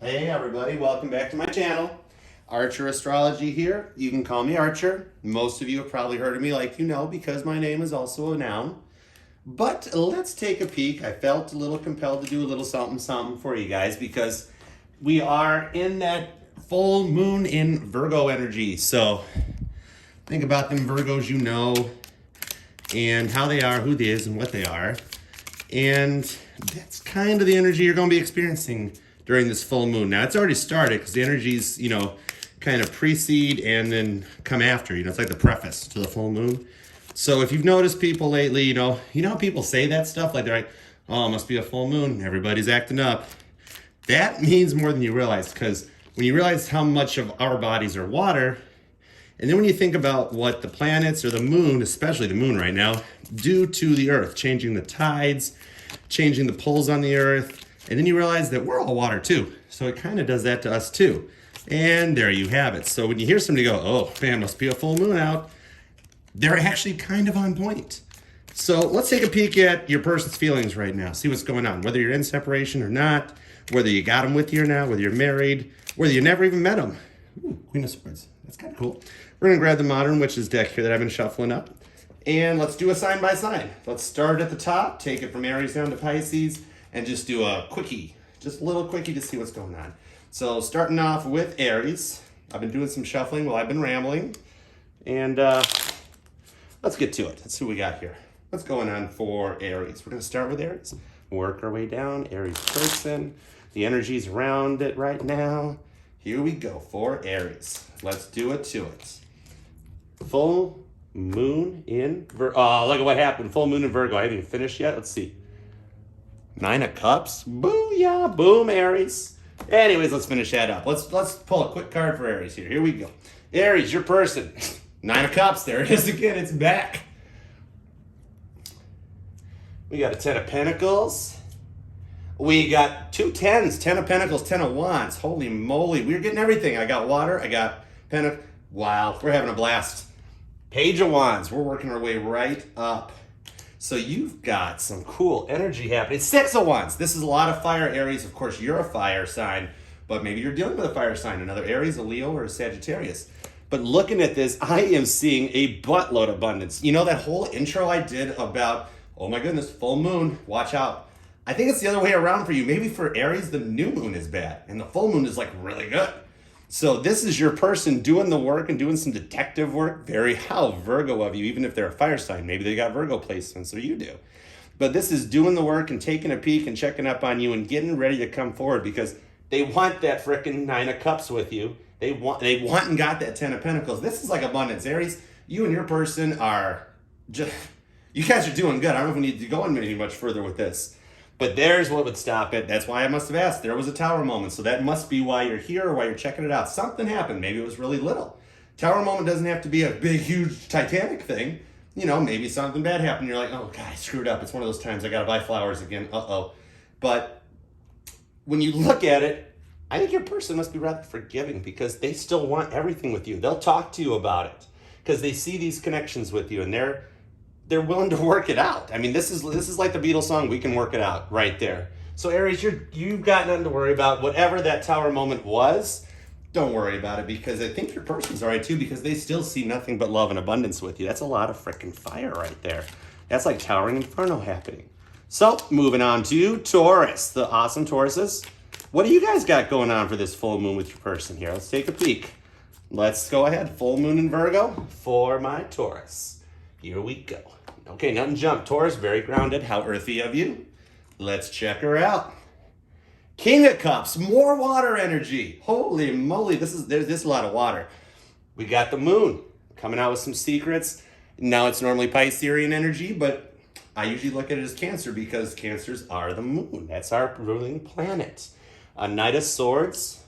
Hey everybody, welcome back to my channel. Archer Astrology here. You can call me Archer. Most of you have probably heard of me like you know because my name is also a noun. But let's take a peek. I felt a little compelled to do a little something for you guys because we are in that full moon in Virgo energy. So think about them Virgos you know and how they are, who they is, and what they are. And that's kind of the energy you're going to be experiencing during this full moon. Now, it's already started because the energies, kind of precede and then come after. It's like the preface to the full moon. So if you've noticed people lately, you know how people say that stuff? Like they're like, oh, it must be a full moon. Everybody's acting up. That means more than you realize, because when you realize how much of our bodies are water, and then when you think about what the planets or the moon, especially the moon right now, do to the earth, changing the tides, changing the poles on the earth, and then you realize that we're all water too. So it kind of does that to us too. And there you have it. So when you hear somebody go, oh man, must be a full moon out, they're actually kind of on point. So let's take a peek at your person's feelings right now. See what's going on, whether you're in separation or not, whether you got them with you or not, whether you're married, whether you never even met them. Ooh, Queen of Swords. That's kind of cool. We're going to grab the Modern Witches deck here that I've been shuffling up. And let's do a sign by sign. Let's start at the top, take it from Aries down to Pisces, and just do a quickie, just a little quickie to see what's going on. So starting off with Aries, I've been doing some shuffling while I've been rambling, and let's get to it. Let's see what we got here. What's going on for Aries? We're going to start with Aries, work our way down. Aries person, the energy's around it right now. Here we go for Aries. Let's do it to it. Full moon in Virgo. Oh, look at what happened. Full moon in Virgo. I haven't even finished yet. Let's see. 9 of Cups. Booyah. Boom, Aries. Anyways, let's finish that up. Let's pull a quick card for Aries here. Here we go. Aries, your person. 9 of Cups. There it is again. It's back. We got a 10 of Pentacles. We got 2 10s. 10 of Pentacles, 10 of Wands. Holy moly. We're getting everything. I got water. I got Pentacles. Wow. We're having a blast. Page of Wands. We're working our way right up. So you've got some cool energy happening. 6 of Wands. This is a lot of fire, Aries. Of course, you're a fire sign, but maybe you're dealing with a fire sign, another Aries, a Leo, or a Sagittarius. But looking at this, I am seeing a buttload of abundance. You know that whole intro I did about, oh my goodness, full moon, watch out. I think it's the other way around for you. Maybe for Aries, the new moon is bad, and the full moon is like really good. So this is your person doing the work and doing some detective work. Very how Virgo of you, even if they're a fire sign. Maybe they got Virgo placements, or you do. But this is doing the work and taking a peek and checking up on you and getting ready to come forward because they want that frickin' 9 of Cups with you. They want and got that 10 of Pentacles. This is like abundance. Aries, you and your person are just, you guys are doing good. I don't know if we need to go any much further with this. But there's what would stop it. That's why I must have asked. There was a tower moment. So that must be why you're here or why you're checking it out. Something happened. Maybe it was really little. Tower moment doesn't have to be a big, huge Titanic thing. Maybe something bad happened. You're like, oh, God, I screwed up. It's one of those times I got to buy flowers again. Uh-oh. But when you look at it, I think your person must be rather forgiving because they still want everything with you. They'll talk to you about it because they see these connections with you and they're willing to work it out. I mean, this is like the Beatles song, We Can Work It Out, right there. So Aries, you've got nothing to worry about. Whatever that tower moment was, don't worry about it because I think your person's all right too because they still see nothing but love and abundance with you. That's a lot of freaking fire right there. That's like towering inferno happening. So moving on to Taurus, the awesome Tauruses. What do you guys got going on for this full moon with your person here? Let's take a peek. Let's go ahead. Full moon in Virgo for my Taurus. Here we go. Okay, nothing jump. Taurus, very grounded. How earthy of you. Let's check her out. King of Cups, more water energy. Holy moly, there's a lot of water. We got the moon coming out with some secrets. Now it's normally Piscean energy, but I usually look at it as Cancer because Cancers are the moon. That's our ruling planet. A Knight of Swords,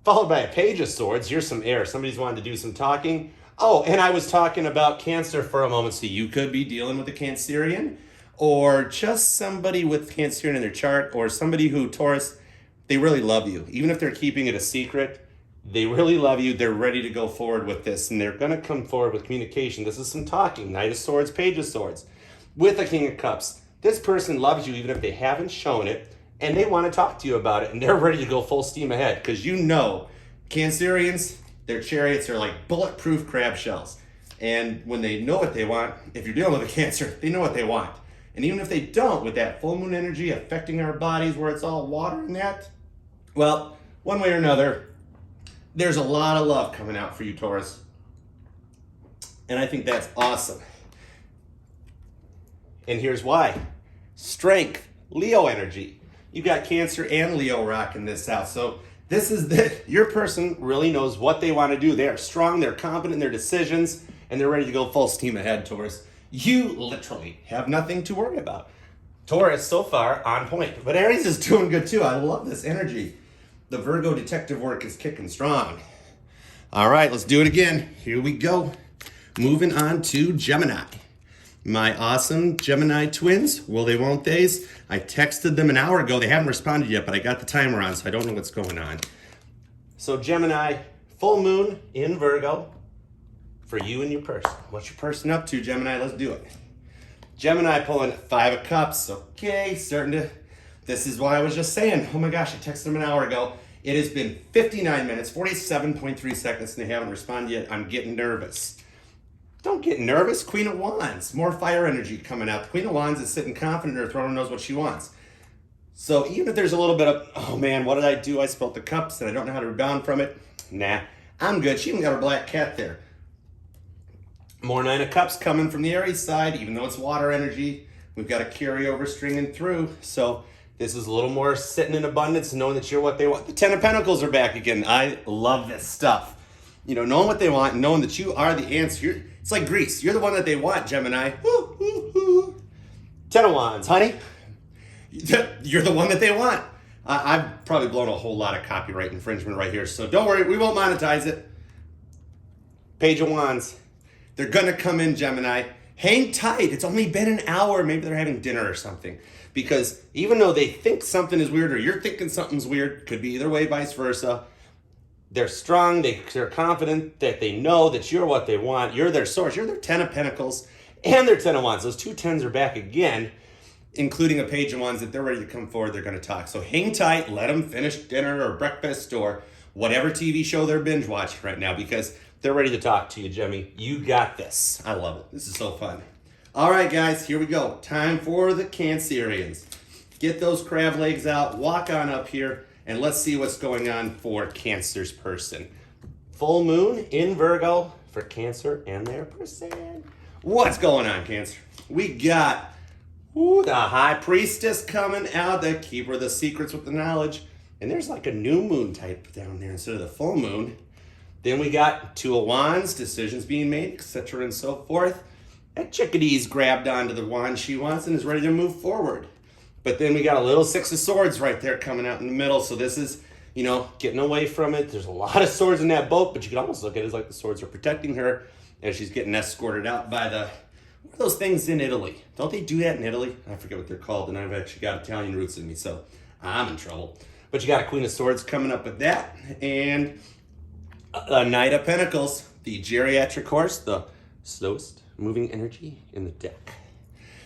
followed by a Page of Swords. Here's some air. Somebody's wanted to do some talking. Oh, and I was talking about Cancer for a moment, so you could be dealing with a Cancerian, or just somebody with Cancerian in their chart, or somebody who, Taurus, they really love you. Even if they're keeping it a secret, they really love you. They're ready to go forward with this, and they're going to come forward with communication. This is some talking. Knight of Swords, Page of Swords, with a King of Cups. This person loves you even if they haven't shown it, and they want to talk to you about it, and they're ready to go full steam ahead, because you know, Cancerians, their chariots are like bulletproof crab shells. And when they know what they want, if you're dealing with a Cancer, they know what they want. And even if they don't, with that full moon energy affecting our bodies where it's all water and that, well, one way or another, there's a lot of love coming out for you, Taurus. And I think that's awesome. And here's why. Strength, Leo energy. You got Cancer and Leo rocking this out. So this is your person really knows what they want to do. They are strong, they're confident in their decisions, and they're ready to go full steam ahead, Taurus. You literally have nothing to worry about. Taurus, so far, on point. But Aries is doing good too. I love this energy. The Virgo detective work is kicking strong. All right, let's do it again. Here we go. Moving on to Gemini. My awesome Gemini twins, will they, won't theys? I texted them an hour ago. They haven't responded yet, but I got the timer on, so I don't know what's going on. So Gemini, full moon in Virgo for you and your person. What's your person up to, Gemini? Let's do it. Gemini pulling 5 of Cups. Okay, this is what I was just saying. Oh my gosh, I texted them an hour ago. It has been 59 minutes, 47.3 seconds, and they haven't responded yet. I'm getting nervous. Don't get nervous. Queen of Wands, more fire energy coming out. Queen of Wands is sitting confident in her throne and knows what she wants. So even if there's a little bit of, oh man, what did I do? I spilled the cups and I don't know how to rebound from it. Nah, I'm good. She even got her black cat there. More 9 of Cups coming from the Aries side, even though it's water energy. We've got a carryover stringing through. So this is a little more sitting in abundance and knowing that you're what they want. The 10 of Pentacles are back again. I love this stuff. You know, knowing what they want and knowing that you are the answer. It's like Greece. You're the one that they want, Gemini. Woo, woo, woo. 10 of Wands, honey. You're the one that they want. I've probably blown a whole lot of copyright infringement right here, so don't worry. We won't monetize it. Page of Wands. They're going to come in, Gemini. Hang tight. It's only been an hour. Maybe they're having dinner or something. Because even though they think something is weird or you're thinking something's weird, could be either way, vice versa. They're strong, they're confident that they know that you're what they want. You're their source. You're their 10 of Pentacles and their 10 of Wands. Those two 10s are back again, including a Page of Wands that they're ready to come forward. They're going to talk. So hang tight. Let them finish dinner or breakfast or whatever TV show they're binge watching right now because they're ready to talk to you, Jemmy. You got this. I love it. This is so fun. All right, guys, here we go. Time for the Cancerians. Get those crab legs out. Walk on up here. And let's see what's going on for Cancer's person. Full moon in Virgo for Cancer and their person. What's going on, Cancer? We got the High Priestess coming out, the keeper of the secrets with the knowledge. And there's like a new moon type down there instead of the full moon. Then we got 2 of Wands, decisions being made, etc. and so forth. That chickadee's grabbed onto the wand she wants and is ready to move forward. But then we got a little 6 of Swords right there coming out in the middle. So this is, you know, getting away from it. There's a lot of swords in that boat, but you can almost look at it as like the swords are protecting her as she's getting escorted out by what are those things in Italy? Don't they do that in Italy? I forget what they're called, and I've actually got Italian roots in me, so I'm in trouble. But you got a Queen of Swords coming up with that, and a Knight of Pentacles, the geriatric horse, the slowest moving energy in the deck.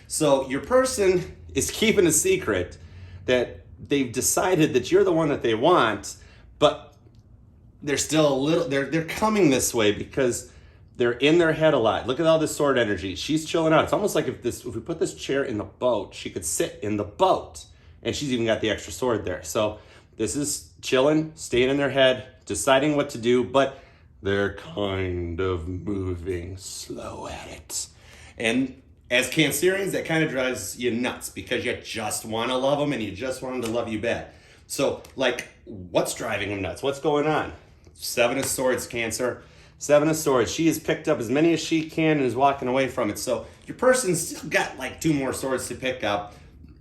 So your person is keeping a secret that they've decided that you're the one that they want, but they're still they're coming this way because they're in their head a lot. Look at all this sword energy. She's chilling out. It's almost like if we put this chair in the boat, she could sit in the boat, and she's even got the extra sword there. So this is chilling, staying in their head, deciding what to do, but they're kind of moving slow at it. And as Cancerians, that kind of drives you nuts because you just want to love them and you just want them to love you back. So, like, what's driving them nuts? What's going on? 7 of Swords, Cancer. 7 of Swords. She has picked up as many as she can and is walking away from it. So your person's still got like 2 more swords to pick up,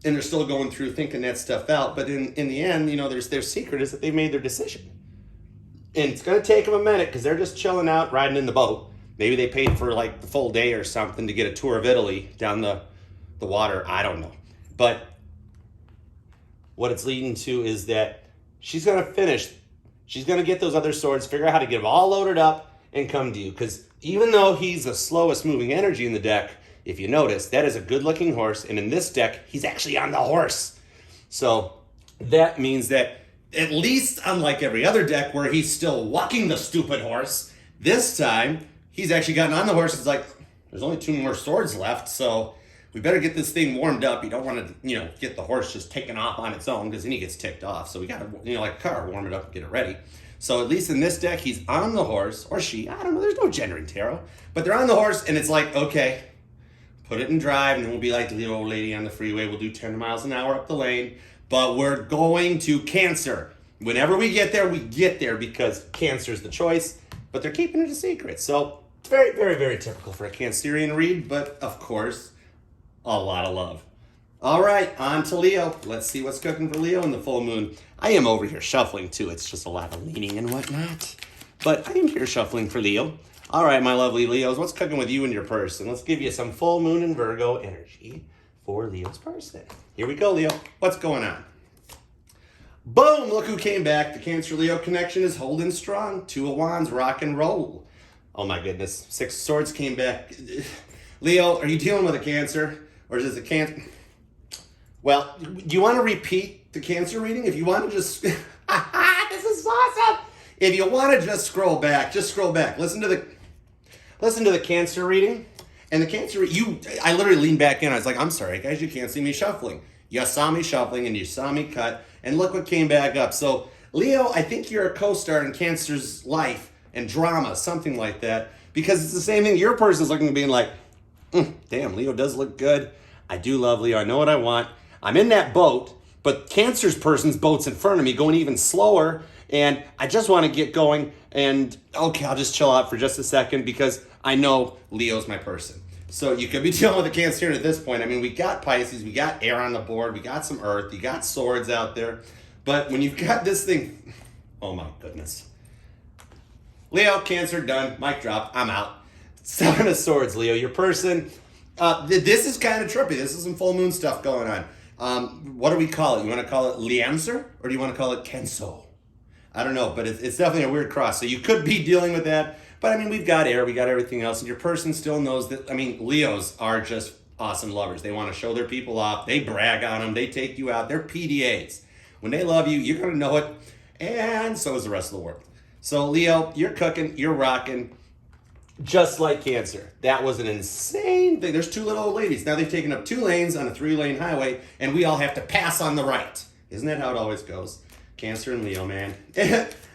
and they're still going through thinking that stuff out. But in the end, you know, their secret is that they've made their decision. And it's going to take them a minute because they're just chilling out, riding in the boat. Maybe they paid for like the full day or something to get a tour of Italy down the water. I don't know. But what it's leading to is that she's going to finish. She's going to get those other swords, figure out how to get them all loaded up and come to you. Because even though he's the slowest moving energy in the deck, if you notice, that is a good looking horse. And in this deck, he's actually on the horse. So that means that at least unlike every other deck where he's still walking the stupid horse, this time he's actually gotten on the horse. It's like, there's only 2 more swords left, so we better get this thing warmed up. You don't want to, get the horse just taken off on its own because then he gets ticked off. So we got to, like a car, warm it up and get it ready. So at least in this deck, he's on the horse, or she, I don't know, there's no gender in tarot, but they're on the horse and it's like, okay, put it in drive, and then we'll be like the little old lady on the freeway. We'll do 10 miles an hour up the lane, but we're going to Cancer. Whenever we get there because Cancer's the choice, but they're keeping it a secret. So it's very, very, very typical for a Cancerian read, but of course, a lot of love. All right, on to Leo. Let's see what's cooking for Leo in the full moon. I am over here shuffling too. It's just a lot of leaning and whatnot, but I am here shuffling for Leo. All right, my lovely Leos, what's cooking with you and your person? Let's give you some full moon and Virgo energy for Leo's person. Here we go, Leo. What's going on? Boom, look who came back. The Cancer-Leo connection is holding strong. 2 of Wands, rock and roll. Oh my goodness, 6 of Swords came back. Leo, are you dealing with a Cancer? Or is this a Cancer? Well, do you want to repeat the Cancer reading? If you want to just... this is awesome! If you want to just scroll back, Listen to the Cancer reading. And the Cancer, I literally leaned back in. I was like, I'm sorry, guys, you can't see me shuffling. You saw me shuffling and you saw me cut. And look what came back up. So, Leo, I think you're a co-star in Cancer's life and drama, something like that. Because it's the same thing. Your person's looking at being like, damn, Leo does look good. I do love Leo. I know what I want. I'm in that boat, but Cancer's person's boat's in front of me going even slower. And I just want to get going. And okay, I'll just chill out for just a second because I know Leo's my person. So you could be dealing with a Cancer at this point. I mean, we got Pisces, we got air on the board, we got some earth, you got swords out there. But when you've got this thing, oh my goodness. Leo, Cancer, done, mic drop, I'm out. 7 of Swords, Leo, your person. This is kind of trippy. This is some full moon stuff going on. What do we call it? You want to call it Liancer or do you want to call it Kenso? I don't know, but it's definitely a weird cross. So you could be dealing with that. But I mean, we've got air, we got everything else, and your person still knows that, I mean, Leos are just awesome lovers. They want to show their people off. They brag on them. They take you out. They're PDAs. When they love you, you're going to know it, and so is the rest of the world. So, Leo, you're cooking, you're rocking, just like Cancer. That was an insane thing. There's 2 little old ladies. Now they've taken up 2 lanes on a 3-lane highway, and we all have to pass on the right. Isn't that how it always goes? Cancer and Leo, man.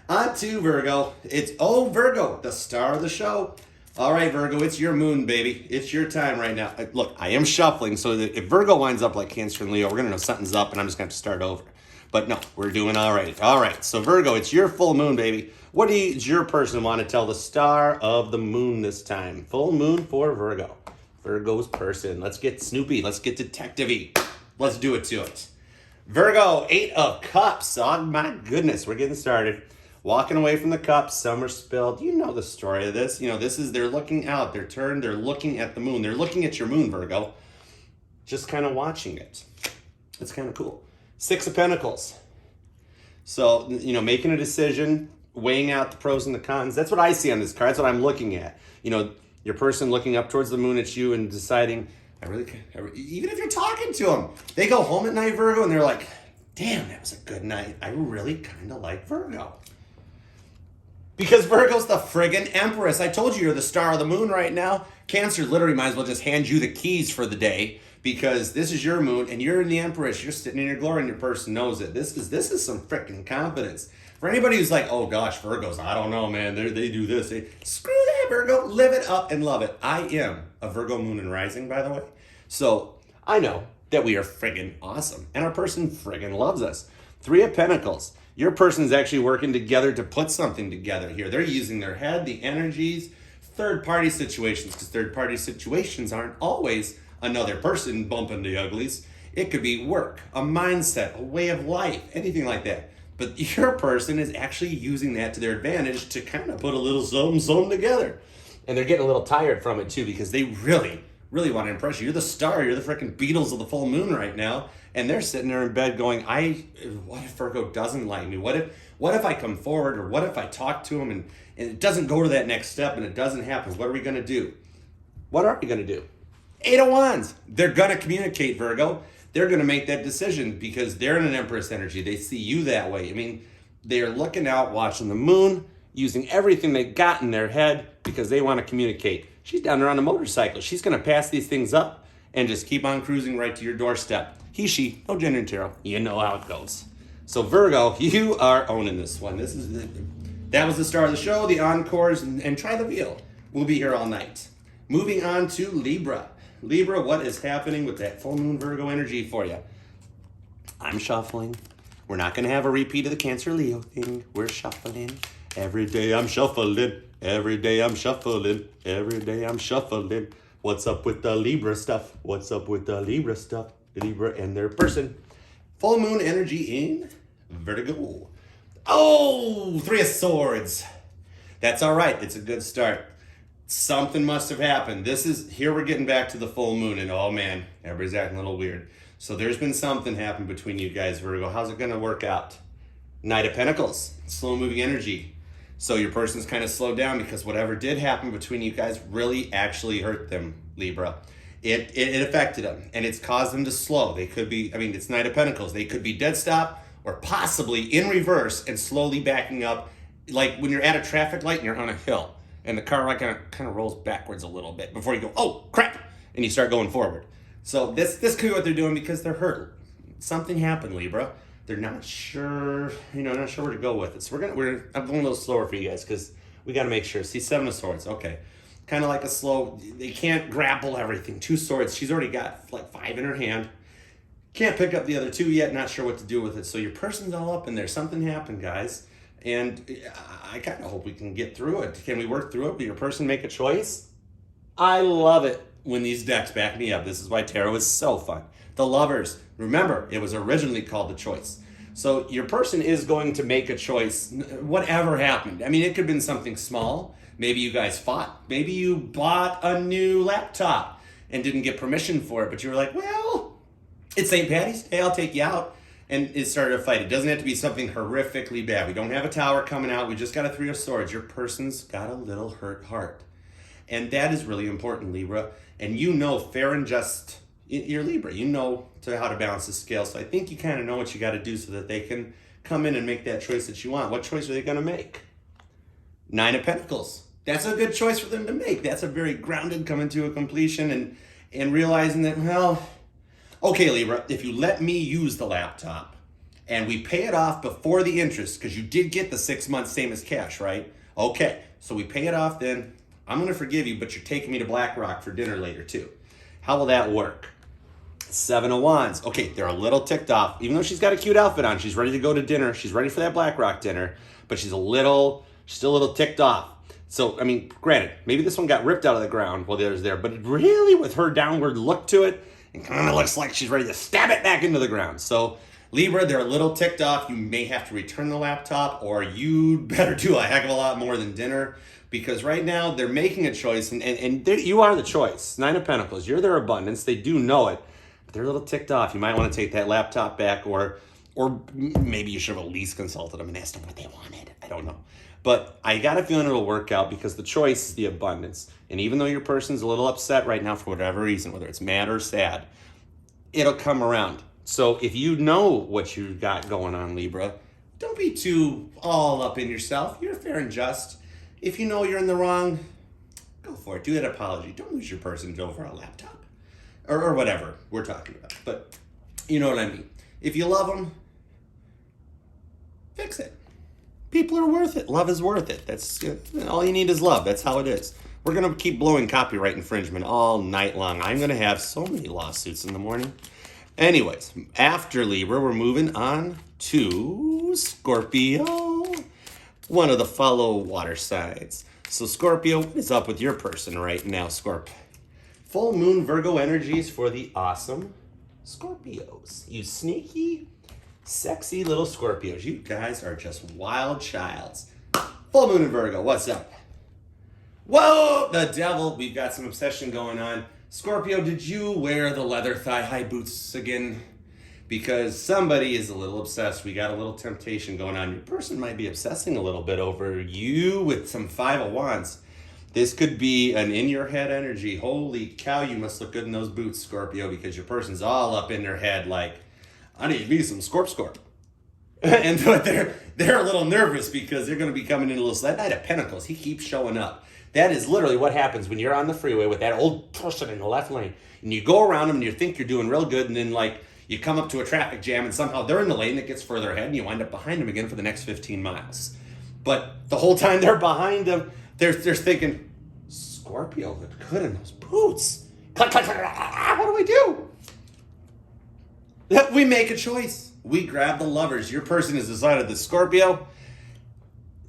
On to Virgo. It's, Virgo, the star of the show. All right, Virgo, it's your moon, baby. It's your time right now. Look, I am shuffling, so that if Virgo winds up like Cancer and Leo, we're going to know something's up, and I'm just going to have to start over. But no, we're doing all right. All right, so Virgo, it's your full moon, baby. What does your person want to tell the star of the moon this time? Full moon for Virgo. Virgo's person. Let's get Snoopy. Let's get detective-y. Let's do it to it. Virgo, 8 of Cups. Oh, my goodness, we're getting started. Walking away from the cups, some are spilled. You know the story of this. This is, they're looking out, they're turned, they're looking at the moon. They're looking at your moon, Virgo. Just kind of watching it. It's kind of cool. 6 of Pentacles. So, making a decision, weighing out the pros and the cons. That's what I see on this card. That's what I'm looking at. Your person looking up towards the moon at you and deciding, even if you're talking to them, they go home at night, Virgo, and they're like, damn, that was a good night. I really kind of like Virgo. Because Virgo's the friggin' Empress. I told you you're the star of the moon right now. Cancer literally might as well just hand you the keys for the day because this is your moon and you're in the Empress. You're sitting in your glory and your person knows it. This is some freaking confidence. For anybody who's like, oh gosh, Virgos, I don't know, man. They do this. Screw that, Virgo. Live it up and love it. I am a Virgo moon and rising, by the way. So I know that we are friggin' awesome and our person friggin' loves us. 3 of Pentacles. Your person's actually working together to put something together here. They're using their head, the energies, third-party situations, because third-party situations aren't always another person bumping the uglies. It could be work, a mindset, a way of life, anything like that. But your person is actually using that to their advantage to kind of put a little something together. And they're getting a little tired from it too because they really want to impress you. You're the star. You're the freaking Beatles of the full moon right now. And they're sitting there in bed going, what if Virgo doesn't like me? What if I come forward or what if I talk to him and it doesn't go to that next step and it doesn't happen? What are we going to do? What are we going to do? 8 of Wands. They're going to communicate, Virgo. they're going to make that decision because they're in an Empress energy. They see you that way. I mean, they're looking out, watching the moon, using everything they got in their head because they want to communicate. She's down there on a motorcycle. She's going to pass these things up and just keep on cruising right to your doorstep. He, she, no gender and tarot. You know how it goes. So Virgo, you are owning this one. That was the start of the show, the encores, and try the wheel. We'll be here all night. Moving on to Libra. Libra, what is happening with that full moon Virgo energy for you? I'm shuffling. We're not going to have a repeat of the Cancer Leo thing. We're shuffling. Every day I'm shuffling. Every day I'm shuffling. Every day I'm shuffling. What's up with the Libra stuff? What's up with the Libra stuff? Libra and their person. Full moon energy in Virgo. Oh, 3 of Swords. That's all right. It's a good start. Something must have happened. Here we're getting back to the full moon, and oh man, everybody's acting a little weird. So there's been something happen between you guys, Virgo. How's it going to work out? Knight of Pentacles, slow moving energy. So your person's kind of slowed down because whatever did happen between you guys really actually hurt them, Libra. It affected them, and it's caused them to slow. They could be, it's Knight of Pentacles. They could be dead stop or possibly in reverse and slowly backing up, like when you're at a traffic light and you're on a hill and the car kind of rolls backwards a little bit before you go, oh crap, and you start going forward. So this could be what they're doing because they're hurt. Something happened, Libra. They're not sure, not sure where to go with it. So I'm going a little slower for you guys because we got to make sure. See, 7 of Swords, okay. Kind of like a slow, they can't grapple everything. 2 swords, she's already got like 5 in her hand. Can't pick up the other 2 yet, not sure what to do with it. So your person's all up in there. Something happened, guys. And I kind of hope we can get through it. Can we work through it? Will your person make a choice? I love it when these decks back me up. This is why tarot is so fun. The Lovers. Remember, it was originally called The Choice. So your person is going to make a choice, whatever happened. It could have been something small. Maybe you guys fought. Maybe you bought a new laptop and didn't get permission for it, but you were like, well, it's St. Patty's Day, I'll take you out. And it started a fight. It doesn't have to be something horrifically bad. We don't have a tower coming out. We just got a 3 of Swords. Your person's got a little hurt heart. And that is really important, Libra. And fair and just, you're Libra. You know how to balance the scale. So I think you kind of know what you got to do so that they can come in and make that choice that you want. What choice are they going to make? 9 of Pentacles. That's a good choice for them to make. That's a very grounded coming to a completion and realizing that, well, okay, Libra, if you let me use the laptop and we pay it off before the interest, because you did get the 6 months same as cash, right? Okay, so we pay it off then. I'm going to forgive you, but you're taking me to Black Rock for dinner later too. How will that work? 7 of Wands. Okay, they're a little ticked off. Even though she's got a cute outfit on, she's ready to go to dinner. She's ready for that Black Rock dinner, but she's still a little ticked off. So, granted, maybe this one got ripped out of the ground while the other's there, but really with her downward look to it, it kind of looks like she's ready to stab it back into the ground. So, Libra, they're a little ticked off. You may have to return the laptop, or you better do a heck of a lot more than dinner, because right now they're making a choice, and you are the choice. 9 of Pentacles, you're their abundance. They do know it, but they're a little ticked off. You might want to take that laptop back, or maybe you should have at least consulted them and asked them what they wanted. I don't know. But I got a feeling it'll work out because the choice is the abundance. And even though your person's a little upset right now for whatever reason, whether it's mad or sad, it'll come around. So if you know what you got going on, Libra, don't be too all up in yourself. You're fair and just. If you know you're in the wrong, go for it. Do that apology. Don't lose your person over a laptop or whatever we're talking about. But you know what I mean. If you love them, fix it. People are worth it. Love is worth it. That's all you need is love. That's how it is. We're going to keep blowing copyright infringement all night long. I'm going to have so many lawsuits in the morning. Anyways, after Libra, we're moving on to Scorpio, one of the fellow water signs. So Scorpio, what is up with your person right now, Scorp? Full moon Virgo energies for the awesome Scorpios. You sneaky, sexy little Scorpios. You guys are just wild childs. Full moon in Virgo, what's up? Whoa, the devil. We've got some obsession going on. Scorpio, did you wear the leather thigh-high boots again? Because somebody is a little obsessed. We got a little temptation going on. Your person might be obsessing a little bit over you with some 5 of Wands. This could be an in-your-head energy. Holy cow, you must look good in those boots, Scorpio, because your person's all up in their head like, I need me some Scorp. And but they're a little nervous because they're going to be coming in a little slow. That Knight of Pentacles, he keeps showing up. That is literally what happens when you're on the freeway with that old person in the left lane. And you go around them and you think you're doing real good, and then like you come up to a traffic jam and somehow they're in the lane that gets further ahead and you wind up behind them again for the next 15 miles. But the whole time they're behind them, they're thinking, Scorpio looked good in those boots. Click, click, click. What do we do? We make a choice. We grab the lovers. Your person has decided that Scorpio,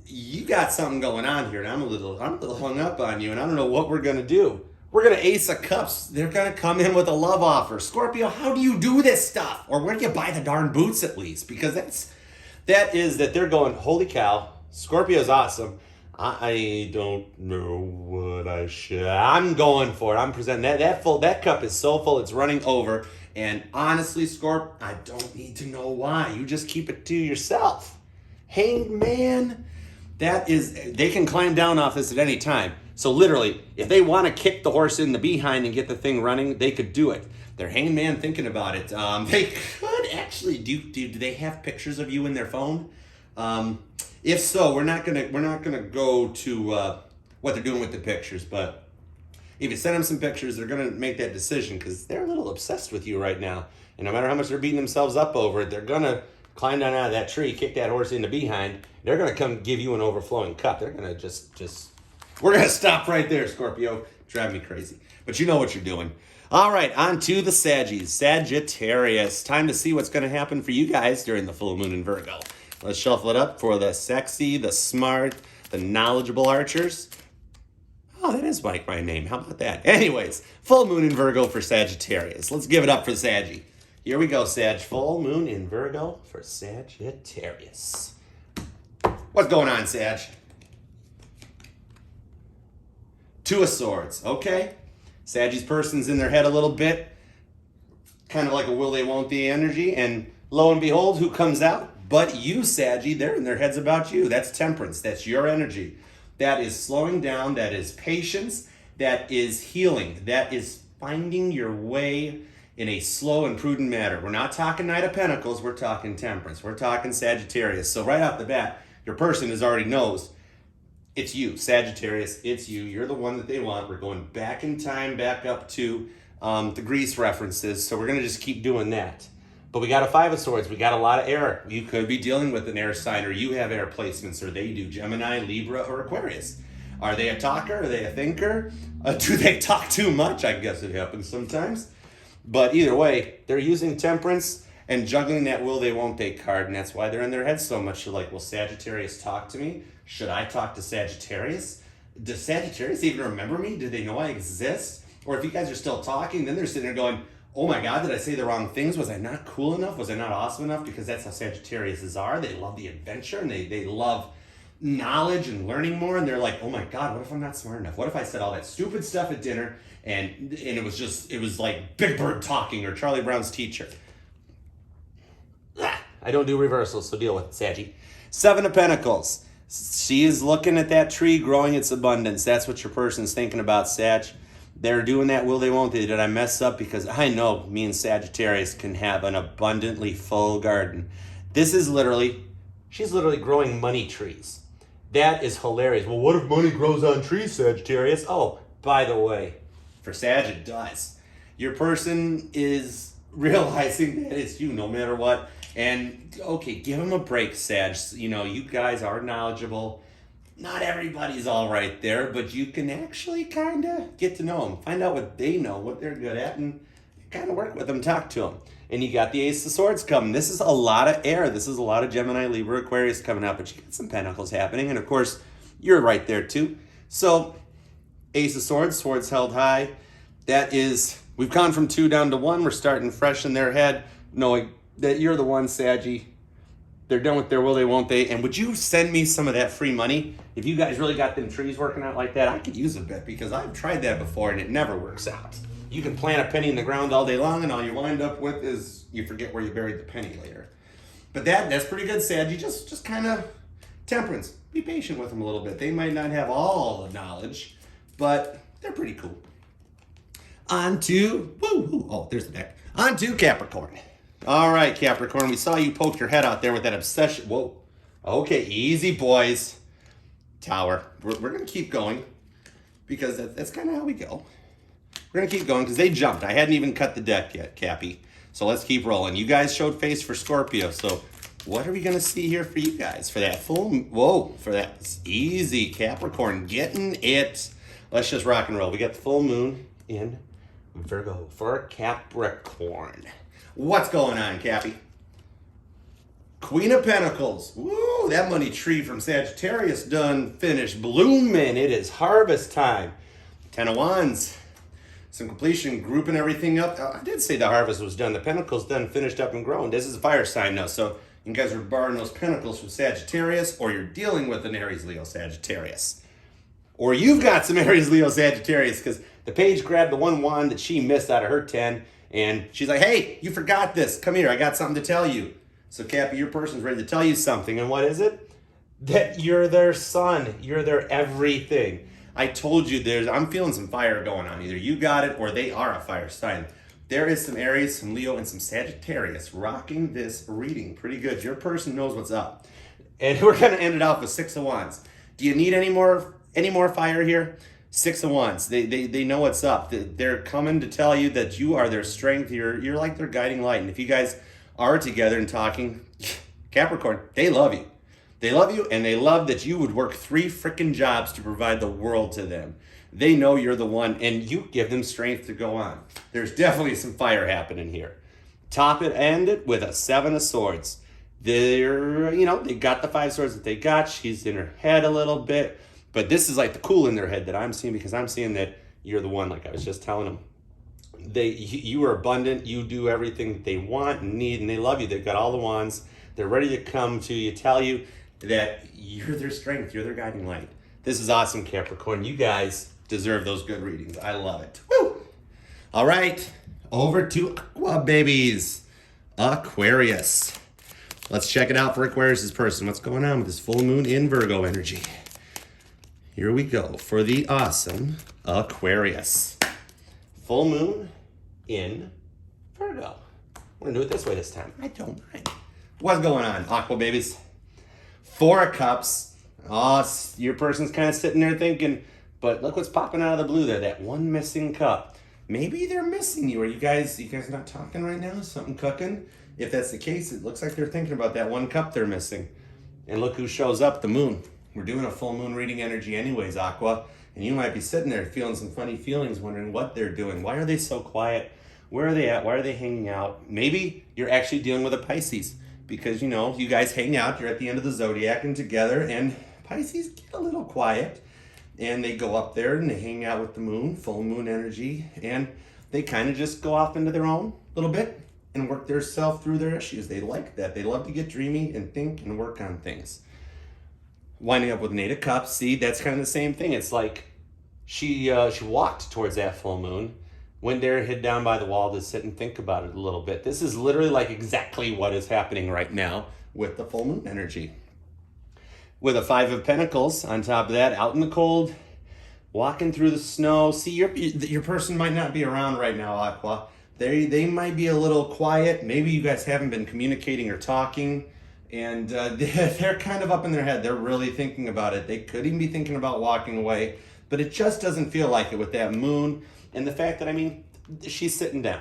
you got something going on here, and I'm a little hung up on you, and I don't know what we're gonna do. We're gonna Ace of Cups. They're gonna come in with a love offer. Scorpio, how do you do this stuff? Or where do you buy the darn boots at least? Because that is that they're going, holy cow, Scorpio's awesome. I don't know what I should. I'm going for it. I'm presenting that cup is so full it's running over. And honestly, Scorp, I don't need to know why. You just keep it to yourself. Hanged Man, they can climb down off this at any time. So literally, if they want to kick the horse in the behind and get the thing running, they could do it. They're Hanged Man thinking about it. They could actually do they have pictures of you in their phone? If so, we're not gonna go to what they're doing with the pictures, but if you send them some pictures, they're going to make that decision because they're a little obsessed with you right now. And no matter how much they're beating themselves up over it, they're going to climb down out of that tree, kick that horse in the behind. They're going to come give you an overflowing cup. They're going to we're going to stop right there, Scorpio. Drive me crazy. But you know what you're doing. All right, on to the Saggies. Sagittarius. Time to see what's going to happen for you guys during the full moon in Virgo. Let's shuffle it up for the sexy, the smart, the knowledgeable archers. Oh, that is like my name. How about that? Anyways, full moon in Virgo for Sagittarius. Let's give it up for Saggy. Here we go, Sag. Full moon in Virgo for Sagittarius. What's going on, Sag? Two of Swords. Okay. Saggy's person's in their head a little bit. Kind of like a will they, won't they energy. And lo and behold, who comes out? But you, Saggy. They're in their heads about you. That's Temperance. That's your energy. That is slowing down, that is patience, that is healing, that is finding your way in a slow and prudent manner. We're not talking Knight of Pentacles, we're talking Temperance, we're talking Sagittarius. So right off the bat, your person already knows it's you, Sagittarius, it's you. You're the one that they want. We're going back in time, back up to the Greece references, so we're going to just keep doing that. But we got a Five of Swords. We got a lot of air. You could be dealing with an air sign, or you have air placements, or they do. Gemini, Libra, or Aquarius. Are they a talker? Are they a thinker? Do they talk too much? I guess it happens sometimes. But either way, they're using Temperance and juggling that will they, won't they card, and that's why they're in their heads so much. They're like, will Sagittarius talk to me? Should I talk to Sagittarius? Does Sagittarius even remember me? Do they know I exist? Or if you guys are still talking, then they're sitting there going, oh my God, did I say the wrong things? Was I not cool enough? Was I not awesome enough? Because that's how Sagittariuses are. They love the adventure and they love knowledge and learning more. And they're like, oh my God, what if I'm not smart enough? What if I said all that stupid stuff at dinner and it was like Big Bird talking or Charlie Brown's teacher? I don't do reversals, so deal with it, Saggy. Seven of Pentacles. She is looking at that tree growing its abundance. That's what your person's thinking about, Sag. They're doing that, will they, won't they? Did I mess up? Because I know me and Sagittarius can have an abundantly full garden. She's literally growing money trees. That is hilarious. Well, what if money grows on trees, Sagittarius? Oh, by the way, for Sag, it does. Your person is realizing that it's you no matter what. And, okay, give them a break, Sag. You know, you guys are knowledgeable. Not everybody's all right there, but you can actually kind of get to know them. Find out what they know, what they're good at, and kind of work with them, talk to them. And you got the Ace of Swords coming. This is a lot of air. This is a lot of Gemini, Libra, Aquarius coming out, but you got some Pentacles happening. And, of course, you're right there, too. So, Ace of Swords, swords held high. That is, we've gone from 2 down to 1. We're starting fresh in their head, knowing that you're the one, Saggy. They're done with their will they, won't they. And would you send me some of that free money? If you guys really got them trees working out like that, I could use a bit because I've tried that before and it never works out. You can plant a penny in the ground all day long and all you wind up with is you forget where you buried the penny later. But that's pretty good, Sag. You just kind of Temperance. Be patient with them a little bit. They might not have all the knowledge, but they're pretty cool. On to, there's the deck. On to Capricorn. All right, Capricorn, we saw you poke your head out there with that obsession. Whoa. Okay, easy, boys. Tower. We're going to keep going because that's kind of how we go. We're going to keep going because they jumped. I hadn't even cut the deck yet, Cappy. So let's keep rolling. You guys showed face for Scorpio. So what are we going to see here for you guys? For that for that easy Capricorn. Getting it. Let's just rock and roll. We got the full moon in Virgo for Capricorn. What's going on, Cappy? Queen of Pentacles. Woo, that money tree from Sagittarius done finished blooming. It is harvest time. 10 of Wands. Some completion, grouping everything up. I did say the harvest was done. The Pentacles done, finished up and grown. This is a fire sign now, so you guys are borrowing those Pentacles from Sagittarius, or you're dealing with an Aries, Leo, Sagittarius. Or you've got some Aries, Leo, Sagittarius, because the page grabbed the one wand that she missed out of her 10, and she's like, hey, you forgot this. Come here, I got something to tell you. So, Cappy, your person's ready to tell you something, and what is it? That you're their sun. You're their everything. I told you I'm feeling some fire going on. Either you got it or they are a fire sign. There is some Aries, some Leo, and some Sagittarius rocking this reading pretty good. Your person knows what's up. And we're going to end it off with 6 of Wands. Do you need any more fire here? 6 of Wands. They know what's up. They're coming to tell you that you are their strength. You're like their guiding light. And if you guys are together and talking, Capricorn, they love you. They love you, and they love that you would work 3 freaking jobs to provide the world to them. They know you're the one, and you give them strength to go on. There's definitely some fire happening here. Top it, end it with a 7 of Swords. They got the 5 swords that they got. She's in her head a little bit, but this is like the cool in their head that I'm seeing, because I'm seeing that you're the one, like I was just telling them. You are abundant. You do everything that they want and need, and they love you. They've got all the wands. They're ready to come to you, tell you that you're their strength, you're their guiding light. This is awesome, Capricorn. You guys deserve those good readings. I love it. Woo! All right, over to Aqua babies. Aquarius. Let's check it out for Aquarius' person. What's going on with this full moon in Virgo energy? Here we go for the awesome Aquarius. Full moon in Virgo. We're gonna do it this way this time. I don't mind. What's going on, Aqua babies? 4 of Cups. Oh, your person's kind of sitting there thinking, but look what's popping out of the blue there, that one missing cup. Maybe they're missing you. Are you guys not talking right now? Something cooking? If that's the case, it looks like they're thinking about that one cup they're missing. And look who shows up, the moon. We're doing a full moon reading energy anyways, Aqua. And you might be sitting there feeling some funny feelings, wondering what they're doing. Why are they so quiet? Where are they at? Why are they hanging out? Maybe you're actually dealing with a Pisces. Because, you guys hang out, you're at the end of the zodiac and together, and Pisces get a little quiet, and they go up there and they hang out with the moon, full moon energy, and they kind of just go off into their own little bit and work their self through their issues. They like that. They love to get dreamy and think and work on things. Winding up with an 8 of Cups, see, that's kind of the same thing. It's like she walked towards that full moon, went there, hid down by the wall to sit and think about it a little bit. This is literally like exactly what is happening right now with the full moon energy. With a 5 of Pentacles on top of that, out in the cold, walking through the snow. See, your person might not be around right now, Aqua. They might be a little quiet. Maybe you guys haven't been communicating or talking, and they're kind of up in their head. They're really thinking about it. They could even be thinking about walking away, but it just doesn't feel like it with that moon. And the fact that, she's sitting down.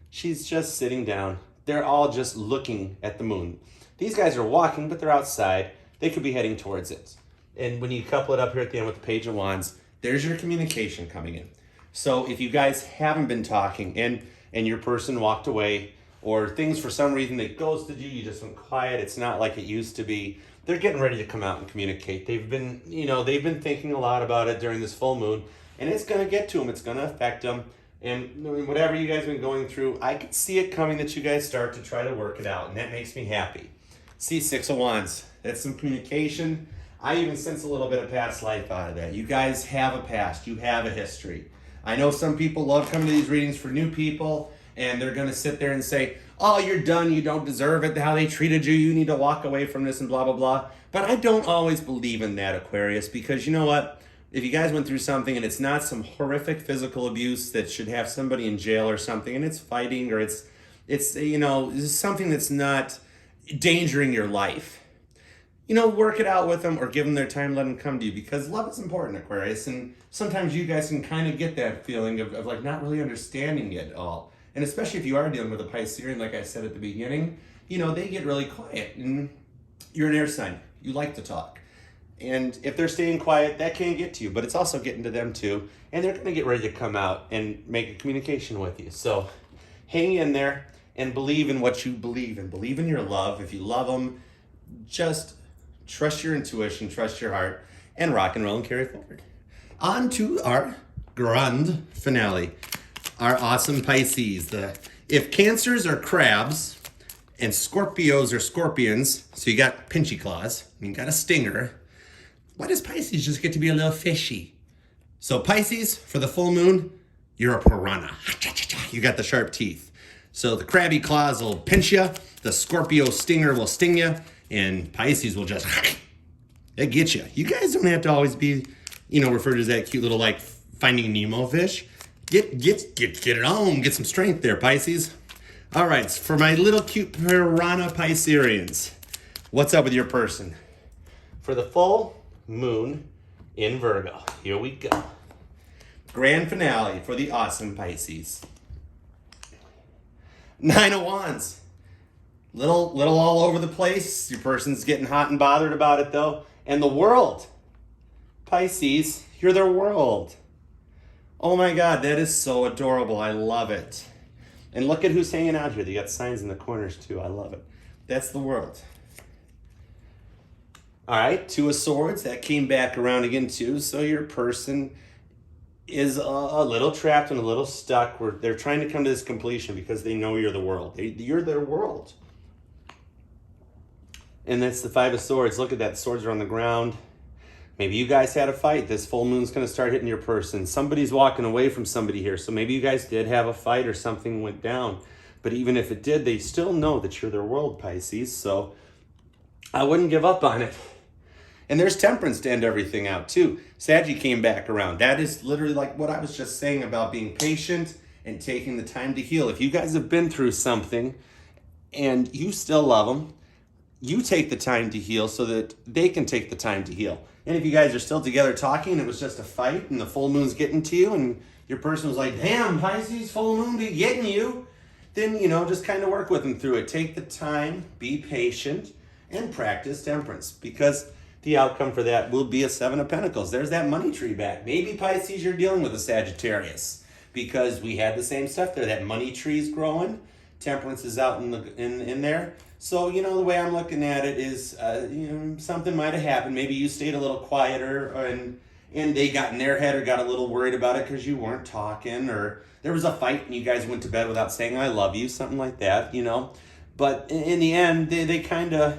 She's just sitting down. They're all just looking at the moon. These guys are walking, but they're outside. They could be heading towards it. And when you couple it up here at the end with the Page of Wands, there's your communication coming in. So if you guys haven't been talking and your person walked away, or things for some reason they ghosted you, you just went quiet, it's not like it used to be, they're getting ready to come out and communicate. They've been thinking a lot about it during this full moon. And it's going to get to them. It's going to affect them. And whatever you guys have been going through, I can see it coming that you guys start to try to work it out. And that makes me happy. See, 6 of Wands. That's some communication. I even sense a little bit of past life out of that. You guys have a past. You have a history. I know some people love coming to these readings for new people. And they're going to sit there and say, oh, you're done. You don't deserve it. How they treated you. You need to walk away from this and blah, blah, blah. But I don't always believe in that, Aquarius. Because you know what? if you guys went through something and it's not some horrific physical abuse that should have somebody in jail or something, and it's fighting, or it's something that's not endangering your life, work it out with them or give them their time, let them come to you, because love is important, Aquarius. And sometimes you guys can kind of get that feeling of like not really understanding it all. And especially if you are dealing with a Piscean, like I said at the beginning, they get really quiet. And you're an air sign. You like to talk. And if they're staying quiet, that can get to you, but it's also getting to them too. And they're going to get ready to come out and make a communication with you. So hang in there and believe in what you believe in. Believe in your love. If you love them, just trust your intuition, trust your heart, and rock and roll and carry forward. On to our grand finale, our awesome Pisces. If Cancers are crabs and Scorpios are scorpions, so you got pinchy claws, you got a stinger, why does Pisces just get to be a little fishy? So Pisces, for the full moon, you're a piranha. You got the sharp teeth. So the crabby claws will pinch you, the Scorpio stinger will sting you, and Pisces will just get you. You guys don't have to always be, referred to as that cute little like Finding Nemo fish. Get it on, get some strength there, Pisces. All right, for my little cute piranha Pisceans, what's up with your person? For the full moon in Virgo, here we go. Grand finale for the awesome Pisces. 9 of Wands. Little all over the place. Your person's getting hot and bothered about it though. And the world. Pisces, you're their world. Oh my God, that is so adorable. I love it. And look at who's hanging out here. They got signs in the corners too. I love it. That's the world. All right, 2 of Swords. That came back around again too. So your person is a little trapped and a little stuck. Where they're trying to come to this completion because they know you're the world. You're their world. And that's the 5 of Swords. Look at that. Swords are on the ground. Maybe you guys had a fight. This full moon's going to start hitting your person. Somebody's walking away from somebody here. So maybe you guys did have a fight or something went down. But even if it did, they still know that you're their world, Pisces. So I wouldn't give up on it. And there's Temperance to end everything out too. Saggy came back around. That is literally like what I was just saying about being patient and taking the time to heal. If you guys have been through something and you still love them, you take the time to heal so that they can take the time to heal. And if you guys are still together talking, it was just a fight and the full moon's getting to you and your person was like, damn, Pisces, full moon be getting you, then, just kind of work with them through it. Take the time, be patient, and practice temperance, because the outcome for that will be a 7 of Pentacles. There's that money tree back. Maybe Pisces, you're dealing with a Sagittarius because we had the same stuff there. That money tree's growing. Temperance is out in there. So, the way I'm looking at it is, something might have happened. Maybe you stayed a little quieter and they got in their head or got a little worried about it because you weren't talking, or there was a fight and you guys went to bed without saying, I love you, something like that, But in the end, they kind of,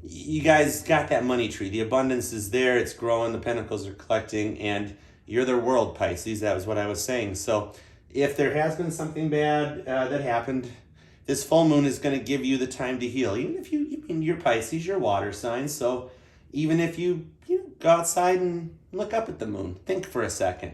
you guys got that money tree. The abundance is there. It's growing. The pentacles are collecting and you're their world, Pisces. That was what I was saying. So if there has been something bad that happened, this full moon is going to give you the time to heal. Even if you're Pisces, you're water sign. So even if you go outside and look up at the moon, think for a second,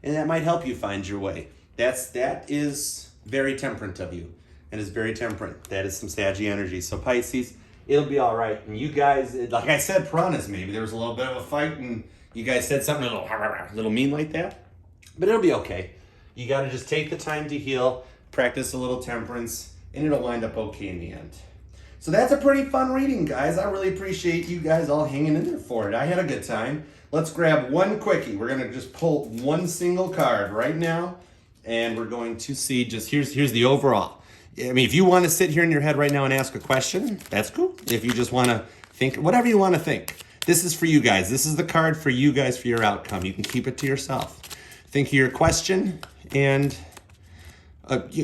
and that might help you find your way. That is very temperate of you, and is very temperate. That is some Saggy energy. So Pisces, it'll be all right. And you guys, like I said, piranhas, maybe there was a little bit of a fight and you guys said something a little mean like that, but it'll be okay. You got to just take the time to heal, practice a little temperance, and it'll wind up okay in the end. So that's a pretty fun reading, guys. I really appreciate you guys all hanging in there for it. I had a good time. Let's grab one quickie. We're going to just pull one single card right now, and we're going to see just here's the overall. I mean, if you want to sit here in your head right now and ask a question, that's cool. If you just want to think, whatever you want to think. This is for you guys. This is the card for you guys for your outcome. You can keep it to yourself. Think of your question and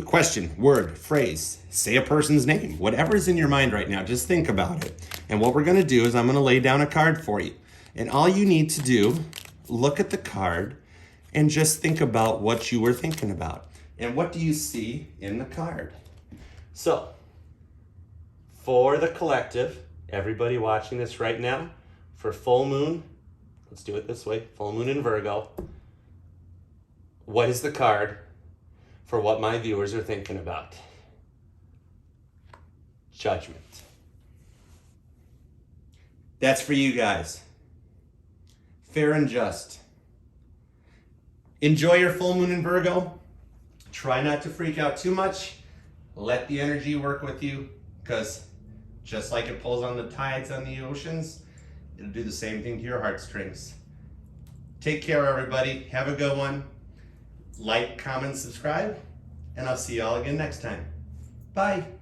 question, word, phrase, say a person's name, whatever's in your mind right now, just think about it. And what we're going to do is I'm going to lay down a card for you. And all you need to do, look at the card and just think about what you were thinking about. And what do you see in the card? So, for the collective, everybody watching this right now, for full moon Let's do it this way. Full moon in Virgo. What is the card for what my viewers are thinking about? Judgment. That's for you guys. Fair and just. Enjoy your full moon in Virgo. Try not to freak out too much. Let the energy work with you, because just like it pulls on the tides on the oceans, it'll do the same thing to your heartstrings. Take care, everybody. Have a good one. Like, comment, subscribe, and I'll see y'all again next time. Bye.